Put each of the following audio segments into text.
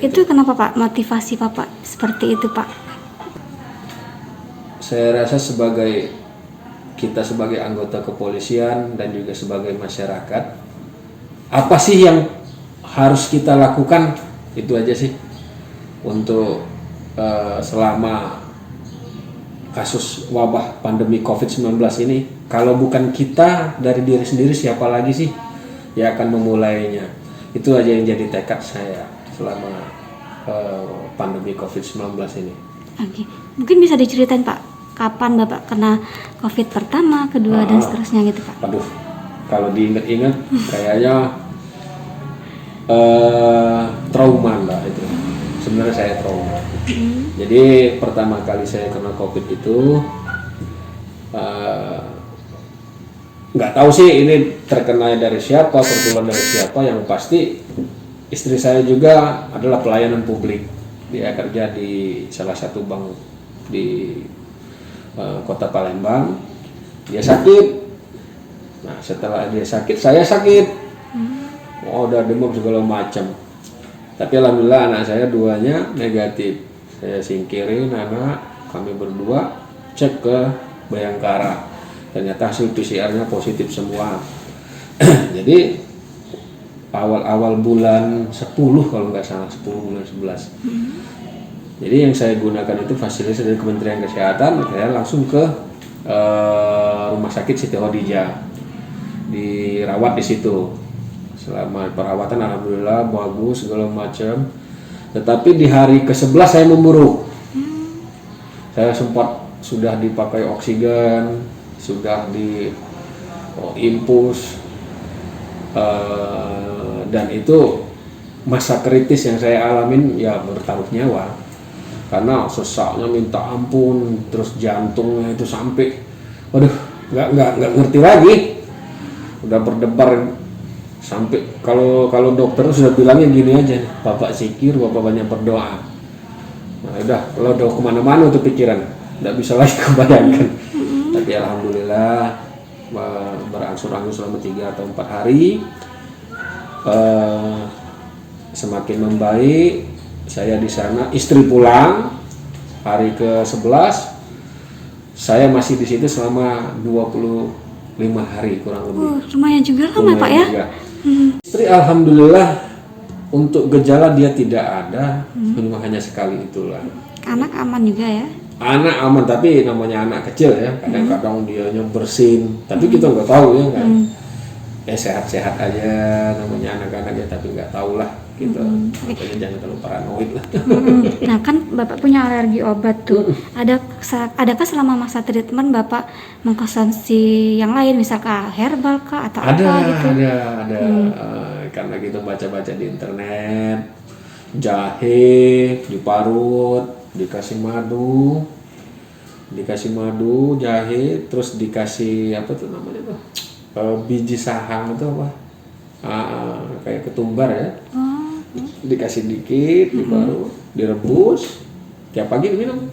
Itu kenapa Pak? Motivasi Bapak seperti itu Pak? Saya rasa kita sebagai anggota kepolisian dan juga sebagai masyarakat, apa sih yang harus kita lakukan? Itu aja sih untuk selama kasus wabah pandemi COVID-19 ini. Kalau bukan kita dari diri sendiri, siapa lagi sih yang akan memulainya? Itu aja yang jadi tekad saya selama pandemi COVID-19 ini. Oke, mungkin bisa diceritain Pak, kapan Bapak kena COVID pertama, kedua, dan seterusnya gitu Pak? Aduh, kalau diingat-ingat kayaknya trauma Mbak itu. Sebenarnya saya trauma. Jadi pertama kali saya kena COVID itu nggak tahu sih ini terkena dari siapa, tertular dari siapa. Yang pasti istri saya juga adalah pelayanan publik. Dia kerja di salah satu bank di kota Palembang. Dia sakit. Nah setelah dia sakit, saya sakit. Oh, udah demam segala macam. Tapi alhamdulillah anak saya duanya negatif. Saya singkirin anak, kami berdua cek ke Bayangkara. Ternyata hasil PCR-nya positif semua. Jadi awal bulan 10 kalau nggak salah, 10 bulan 11. Jadi yang saya gunakan itu fasilitas dari Kementerian Kesehatan. Saya langsung ke Rumah Sakit Siti Khadijah, dirawat di situ. Selama perawatan alhamdulillah bagus segala macam. Tetapi di hari ke-11 saya memburuk. Saya sudah dipakai oksigen, sudah di infus, dan itu masa kritis yang saya alamin, ya bertaruh nyawa. Karena sesaknya minta ampun, terus jantungnya itu sampai, waduh, nggak ngerti lagi, udah berdebar. Sampai kalau dokter sudah bilangnya gini aja, Bapak zikir, Bapak banyak berdoa. Nah udah, kalau udah kemana-mana untuk pikiran, nggak bisa lagi kebayangkan. Tapi alhamdulillah berangsur-angsur selama 3 atau 4 hari semakin membaik. Saya di sana, istri pulang hari ke-11, saya masih di situ selama 25 hari kurang lebih. Lumayan juga lama Pak ya? Istri alhamdulillah untuk gejala dia tidak ada, cuma hanya sekali itulah. Anak aman juga ya? Anak aman, tapi namanya anak kecil ya, kadang-kadang dianya bersin, tapi kita nggak tahu ya kan. Sehat-sehat aja namanya anak-anak ya, tapi nggak tahu lah gitu. Makanya jangan terlalu paranoid lah. Nah kan Bapak punya alergi obat tuh. Adakah selama masa treatment Bapak mengkonsumsi yang lain, misalkan herbal kah atau apa gitu? Ada. Karena gitu baca-baca di internet, jahe diparut, dikasih madu, jahe, terus dikasih apa tuh namanya tuh, biji sahang itu apa, kayak ketumbar ya. Dikasih dikit, diparut, direbus, tiap pagi diminum.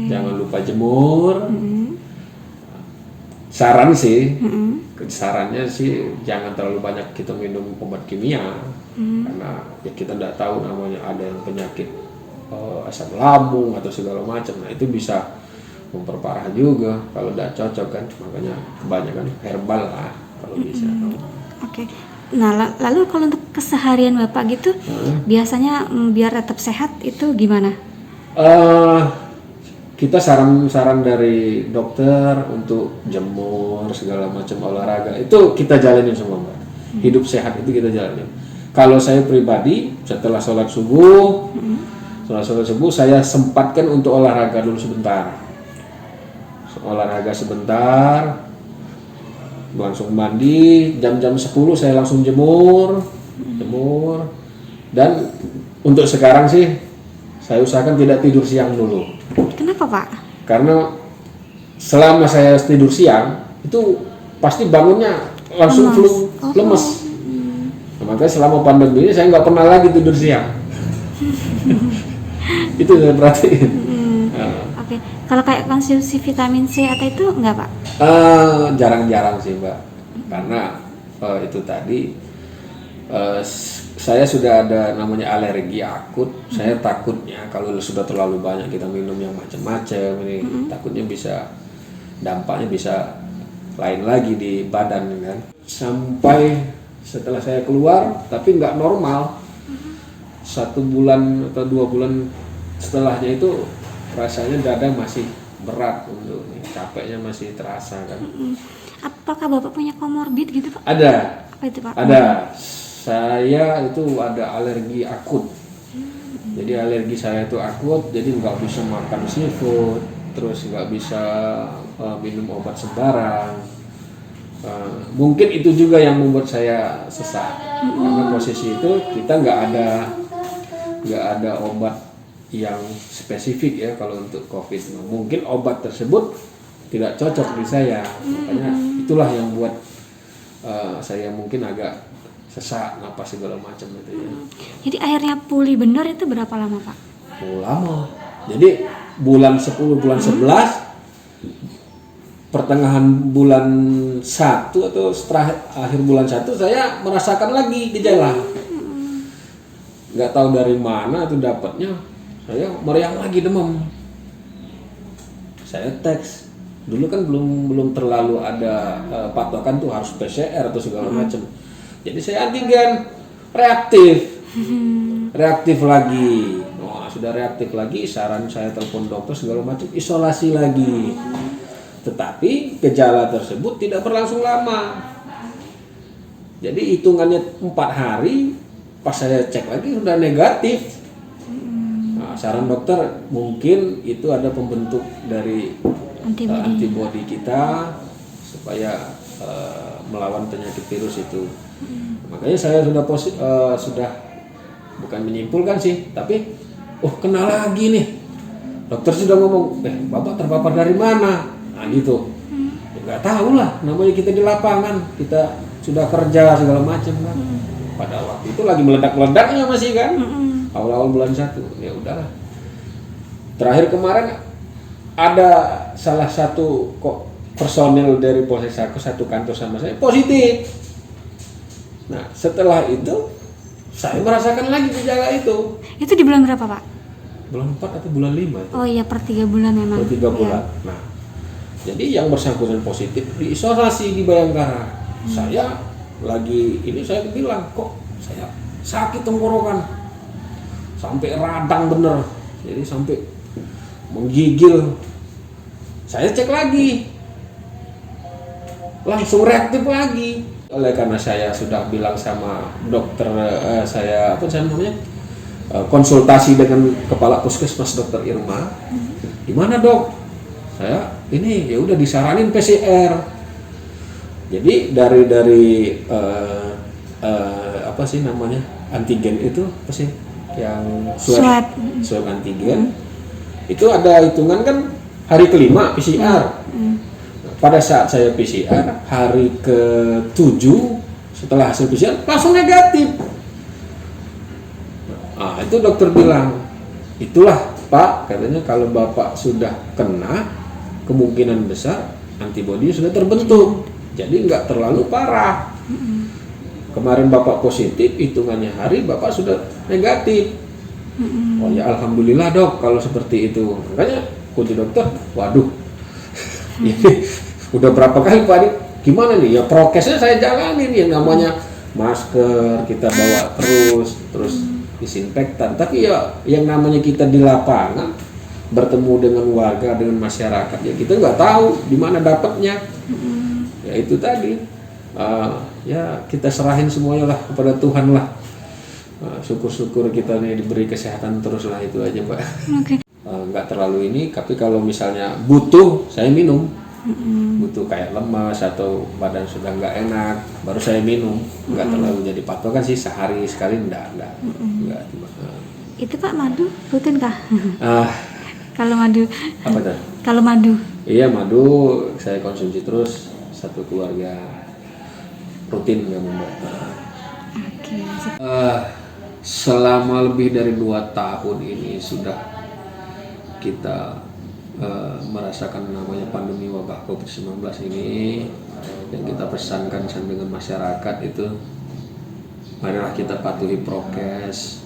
Jangan lupa jemur. Sarannya sih jangan terlalu banyak kita minum obat kimia, karena ya kita tidak tahu namanya, ada yang penyakit asam lambung atau segala macam. Nah itu bisa memperparah juga kalau tidak cocok kan. Makanya kebanyakan herbal lah kalau bisa. Oke. Nah lalu kalau untuk keseharian Bapak gitu, biasanya biar tetap sehat itu gimana? Kita saran dari dokter untuk jemur segala macam, olahraga itu kita jalanin semua Mbak. Hidup sehat itu kita jalanin. Kalau saya pribadi setelah sholat subuh saya sempatkan untuk olahraga dulu sebentar. Langsung mandi, jam 10 saya langsung jemur. Dan untuk sekarang sih saya usahakan tidak tidur siang dulu. Kenapa Pak? Karena selama saya tidur siang itu pasti bangunnya langsung lemes. Nah, makanya selama pandemi ini saya nggak pernah lagi tidur siang. Itu saya perhatiin. Oke. Kalau kayak konsumsi vitamin C atau itu enggak Pak? Jarang-jarang sih Mbak, karena itu tadi saya sudah ada namanya alergi akut. Saya takutnya kalau sudah terlalu banyak kita minum yang macam-macam ini, takutnya dampaknya bisa lain lagi di badan kan. Sampai setelah saya keluar, tapi nggak normal. 1 bulan atau 2 bulan setelahnya itu rasanya dada masih berat untuk capeknya masih terasa kan. Apakah Bapak punya komorbid gitu Pak? Ada. Apa itu Pak? Ada. Saya itu ada alergi akut. Jadi alergi saya itu akut, jadi nggak bisa makan seafood, terus nggak bisa minum obat sembarang. Mungkin itu juga yang membuat saya sesak. Karena posisi itu kita nggak ada obat yang spesifik ya kalau untuk COVID. Mungkin obat tersebut tidak cocok di saya, makanya itulah yang buat saya mungkin agak sesak, napas segala macam gitu ya. Jadi akhirnya pulih benar itu berapa lama Pak? Lama. Jadi bulan 10, bulan 11, pertengahan bulan 1 atau setelah akhir bulan 1 saya merasakan lagi gejala. Nggak tahu dari mana itu dapatnya, saya meriang lagi demam. Saya teks. Dulu kan belum terlalu ada patokan tuh harus PCR atau segala macam. Jadi saya antigen, reaktif lagi. Sudah reaktif lagi, saran saya telepon dokter segala macam, isolasi lagi. Tetapi gejala tersebut tidak berlangsung lama. Jadi hitungannya 4 hari, pas saya cek lagi sudah negatif. Saran dokter mungkin itu ada pembentuk dari antibodi kita supaya melawan penyakit virus itu. Makanya saya sudah bukan menyimpulkan sih, tapi kena lagi nih. Dokter sudah ngomong, Bapak terpapar dari mana? Nah gitu. Nggak tahu lah, namanya kita di lapangan, kita sudah kerja segala macam kan. Pada waktu itu lagi meledak-meledaknya masih kan, awal-awal bulan 1. Ya udahlah. Terakhir kemarin ada salah satu personil dari Polsek Sako satu kantor sama saya positif. Nah setelah itu saya merasakan lagi gejala itu. Itu di bulan berapa Pak? Bulan 4 atau bulan 5 itu. Oh iya, per 3 bulan memang. Per 3 bulan. Ya. Nah jadi yang bersangkutan positif diisolasi di Bayangkara. Saya bilang kok saya sakit tenggorokan sampai radang bener, jadi sampai menggigil. Saya cek lagi, langsung reaktif lagi. Oleh karena saya sudah bilang sama dokter saya konsultasi dengan kepala puskesmas Dokter Irma. Gimana dok? Saya ini ya udah disaranin PCR. Jadi dari antigen itu apa sih yang swab antigen itu ada hitungan kan hari ke-5 PCR. Pada saat saya PCR hari ke-7 setelah hasil PCR langsung negatif. Nah, itu dokter bilang, itulah Pak, katanya kalau Bapak sudah kena kemungkinan besar antibodi sudah terbentuk. Jadi nggak terlalu parah. Kemarin Bapak positif, hitungannya hari Bapak sudah negatif. Oh ya alhamdulillah dok kalau seperti itu. Makanya kunci dokter, waduh, ini udah berapa kali Pak Adik, gimana nih? Ya prokesnya saya jalanin, yang namanya masker kita bawa terus disinfektan. Tapi ya yang namanya kita di lapangan bertemu dengan warga, dengan masyarakat, ya kita nggak tahu di mana dapatnya. Ya itu tadi, ya kita serahin semuanya lah kepada Tuhan lah. Syukur-syukur kita nih diberi kesehatan terus lah, itu aja Mbak. Okay. Nggak terlalu ini, tapi kalau misalnya butuh saya minum. Butuh kayak lemas atau badan sudah nggak enak baru saya minum, nggak terlalu jadi patokan sih, sehari sekali enggak. Itu Pak madu rutin kah? Kalau madu apa tuh? Kalau madu? Iya, madu saya konsumsi terus, satu keluarga rutin nggak Mbak. Oke. Selama lebih dari 2 tahun ini sudah kita merasakan namanya pandemi wabah COVID-19 ini, yang kita pesankan dengan masyarakat itu, marilah kita patuhi prokes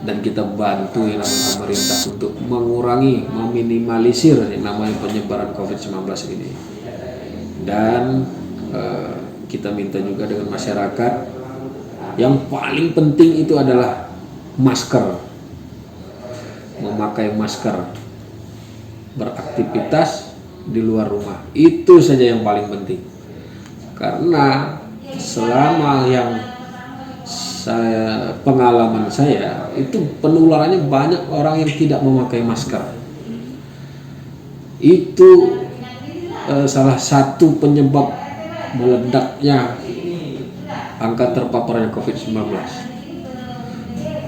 dan kita bantu yang namanya pemerintah untuk mengurangi, meminimalisir yang namanya penyebaran COVID-19 ini. Dan kita minta juga dengan masyarakat, yang paling penting itu adalah masker, memakai masker, beraktivitas di luar rumah, itu saja yang paling penting. Karena selama yang pengalaman saya itu penularannya banyak orang yang tidak memakai masker. Itu salah satu penyebab meledaknya angka terpaparnya COVID-19.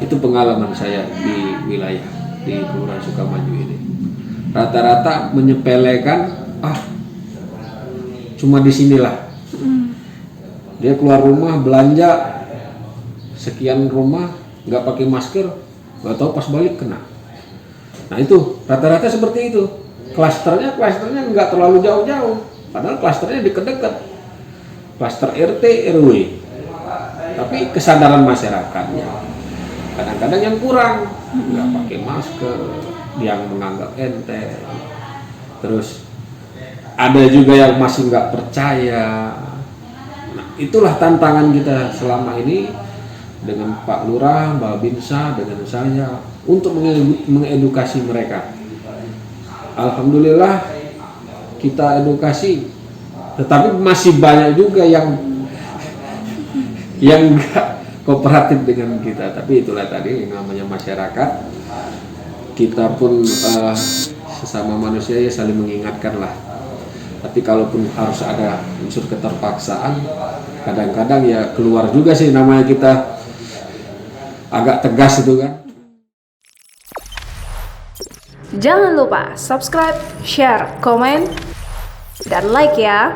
Itu pengalaman saya di wilayah di Kelurahan Sukamaju ini. Rata-rata menyepelekan, cuma di sinilah. Dia keluar rumah belanja sekian rumah nggak pakai masker, nggak tahu pas balik kena. Nah itu rata-rata seperti itu. Klasternya nggak terlalu jauh-jauh, padahal klasternya dekat-dekat, klaster RT RW. Tapi kesadaran masyarakatnya kadang-kadang yang kurang, nggak pakai masker, yang menganggap enteng. Terus ada juga yang masih nggak percaya. Nah itulah tantangan kita selama ini dengan Pak Lurah, Mbak Binsa, dengan saya untuk mengedukasi mereka. Alhamdulillah kita edukasi, tetapi masih banyak juga yang enggak kooperatif dengan kita. Tapi itulah tadi yang namanya masyarakat. Kita pun sesama manusia ya saling mengingatkan lah. Tapi kalaupun harus ada unsur keterpaksaan, kadang-kadang ya keluar juga sih, namanya kita agak tegas itu kan. Jangan lupa subscribe, share, komen, dan like ya.